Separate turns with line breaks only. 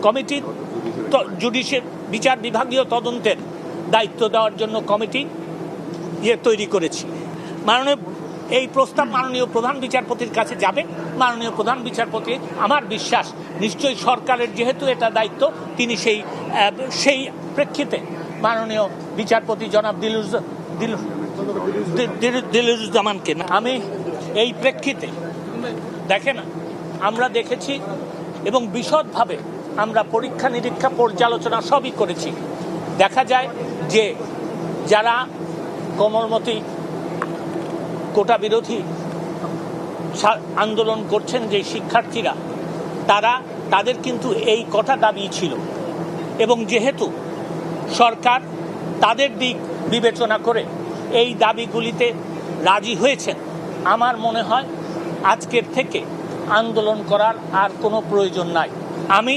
Committee judicial বিচার বিভাগীয় তদন্তের দায়িত্ব দেওয়ার জন্য কমিটি তৈরি করেছি। মাননীয় এই প্রস্তাব মাননীয় প্রধান বিচারপতির কাছে যাবে। মাননীয় প্রধান বিচারপতি, আমার বিশ্বাস, নিশ্চয়ই সরকারের যেহেতু এটা দায়িত্ব, তিনি সেই প্রেক্ষিতে মাননীয় বিচারপতি জনাব দিলুরুজ্জামানকে আমি এই প্রেক্ষিতে দেখেন আমরা দেখেছি এবং বিশদভাবে আমরা পরীক্ষা নিরীক্ষা পর্যালোচনা সবই করেছি। দেখা যায় যে যারা কোমলমতি কোটা বিরোধী আন্দোলন করছেন যে শিক্ষার্থীরা, তাদের কিন্তু এই কটা দাবি ছিল এবং যেহেতু সরকার তাদের দিক বিবেচনা করে এই দাবিগুলিতে রাজি হয়েছেন, আমার মনে হয় আজকের থেকে আন্দোলন করার আর কোনো প্রয়োজন নাই। আমি